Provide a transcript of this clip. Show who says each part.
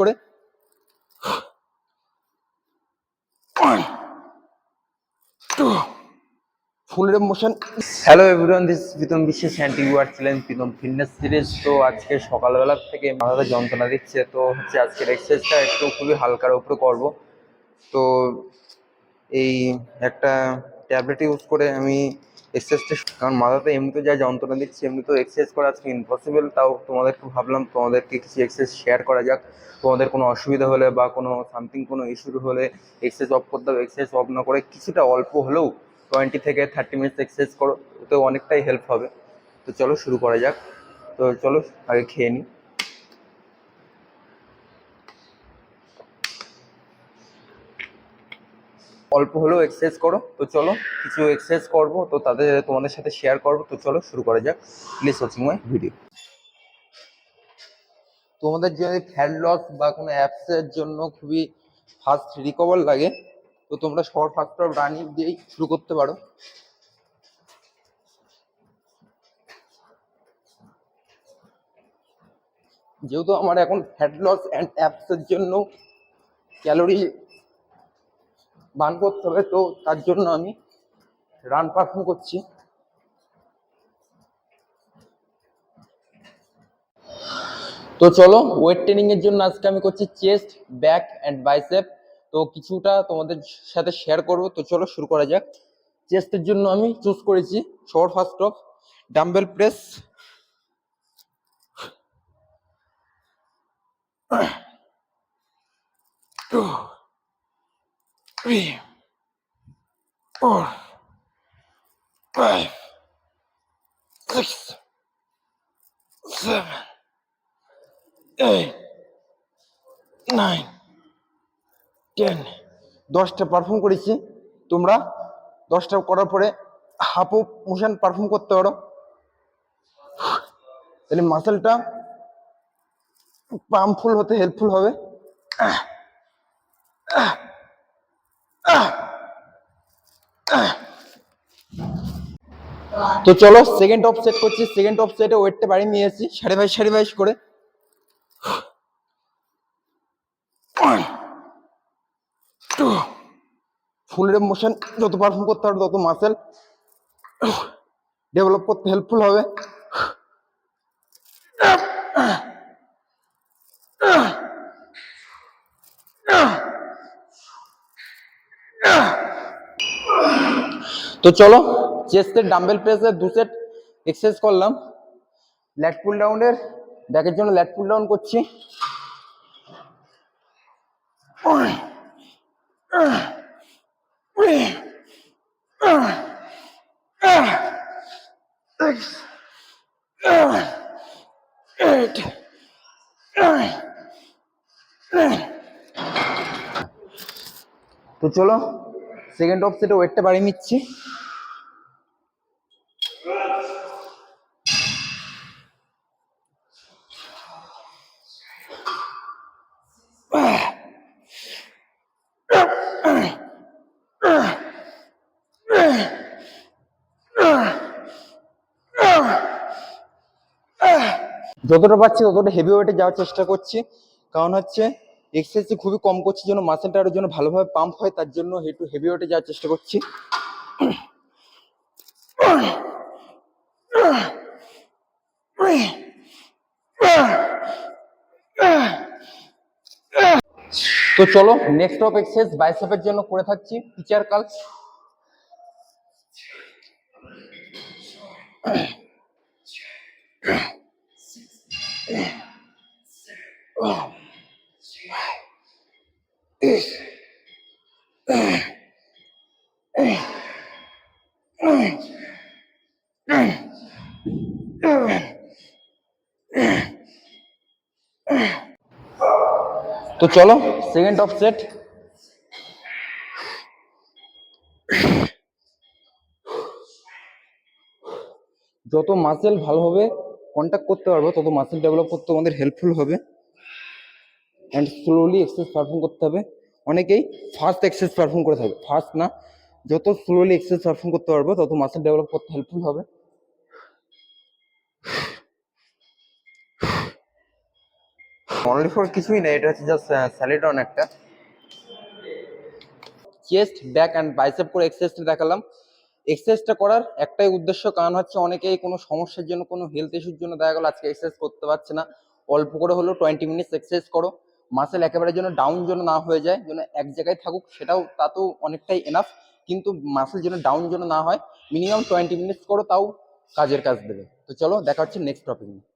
Speaker 1: করে full rep motion. Hello everyone, this is Pritam Biswas and you আর ছিলেন Pritam fitness series. তো আজকে সকালবেলা থেকে মাথাতে যন্ত্রণা দিচ্ছে, তো হচ্ছে আজকের এক্সারসাইজটা একটু খুবই হালকার উপরে করব। তো এই একটা ট্যাবলেট ইউজ করে আমি এক্সারসাইজটা, কারণ মাথাতে এমনিতে যা যন্ত্রণা দিচ্ছে এমনি তো এক্সারসাইজ করা আজকে ইম্পসিবল। তাও তোমাদেরকে ভাবলাম তোমাদেরকে কিছু এক্সারসাইজ শেয়ার করা যাক। তোমাদের কোনো অসুবিধা হলে বা কোনো সামথিং কোনো ইস্যু হলে এক্সারসাইজ অফ করতে হবে, এক্সারসাইজ অফ না করে কিছুটা অল্প হলেও 20 থেকে 30 মিনিটস এক্সারসাইজ করো, তো অনেকটাই হেল্প হবে। তো চলো শুরু করা যাক। তো চলো আগে খেয়ে নিই। অল্প হলেও এক্সারসাইজ করো, তো চলো কিছু এক্সারসাইজ করবো, তো তাদের তোমাদের সাথে শেয়ার করবো। তো চলো শুরু করা যাক। Please watching my video. তোমাদের যদি ফ্যাট লস বা কোনো অ্যাপসের জন্য খুবই ফাস্ট রিকভার লাগে, তো তোমরা শর্ট ফাস্ট রানিং দিয়েই শুরু করতে পারো। যেহেতু আমার এখন ফ্যাট লস অ্যান্ড অ্যাপসের জন্য ক্যালোরি বার্ন করতে হবে, তো তার জন্য আমি রান পারফর্ম করছি। তো চলো, ওয়েট ট্রেনিং এর জন্য আজকে আমি করছি চেস্ট, ব্যাক অ্যান্ড বাইসেপ। তো কিছুটা তোমাদের সাথে শেয়ার করব। তো চলো শুরু করা যাক। চেস্টের জন্য আমি চুজ করেছি short fast of dumbbell press, two, three, four, five, six, seven, eight, nine, 10। 10টা পারফর্ম করেছি। তোমরা 10টা করার পরে হাফ অফ মোশন পারফর্ম করতে পারো, তাহলে মাসেলটা পাম্পফুল হতে হেল্পফুল হবে। তো চলো সেকেন্ড অফ সেট করছি। সেকেন্ড অফ সেটে ওয়েটটা বাড়িয়ে নিয়েছি 22.5 করে। ফুল রেপ মোশন যত পারফর্ম করতে পারো তত মাসেল ডেভেলপ করতে হেল্পফুল হবে। তো চলো চেস্টের ডাম্বেল প্রেসের 2 সেট এক্সারসাইজ করলাম। ল্যাট পুল ডাউনের ব্যাকের জন্য ল্যাট পুল ডাউন করছি। তো চলো সেকেন্ড অফ সেটে ওয়েটটা বাড়িয়ে নিচ্ছি। যতটা পারছি ততটা হেভি ওয়েটে যাওয়ার চেষ্টা করছি, কারণ হচ্ছে এক্সারসাইজ খুবই কম করছি, যেন মাসেলটা আরো যেন ভালোভাবে পাম্প হয়, তার জন্য একটু হেভি ওয়েটে যাওয়ার চেষ্টা করছি। তো চলো নেক্সট অফ এক্সারসাইজ বাইসেপের জন্য করে থাকছি পিচার কাল। তো চলো সেকেন্ড অফ সেট। যত মাসেল ভালোভাবে কন্ট্যাক্ট করতে পারবো তত মাসেল ডেভেলপ করতে আমাদের হেল্পফুল হবে। অ্যান্ড স্লোলি এক্সারসাইজ পারফর্ম করতে হবে। অনেকেই ফাস্ট এক্সারসাইজ পারফর্ম করে থাকে, ফাস্ট না, যত স্লোলি এক্সারসাইজ পারফর্ম করতে পারবো তত মাসেল ডেভেলপ করতে হেল্পফুল হবে। অনলি ফর কিছুই না, এটা হচ্ছে জাস্ট স্যালিডন একটা। চেস্ট, ব্যাক অ্যান্ড বাইসেপ করে এক্সারসাইজটা দেখালাম। এক্সারসাইজটা করার একটাই উদ্দেশ্য, কারণ হচ্ছে অনেকেই কোনো সমস্যার জন্য, কোনো হেলথ ইস্যুর জন্য দেখা গেল আজকে এক্সারসাইজ করতে পারছে না। অল্প করে হলেও 20 মিনিটস এক্সারসাইজ করো। মাসেল একেবারে যেন ডাউন যেন না হয়ে যায়, যেন এক জায়গায় থাকুক, সেটাও তাতেও অনেকটাই এনাফ। কিন্তু মাসেল যেন ডাউন যেন না হয়, মিনিমাম 20 মিনিটস করো, তাও কাজের কাজ দেবে। তো চলো দেখা হচ্ছে নেক্সট টপিক নিয়ে।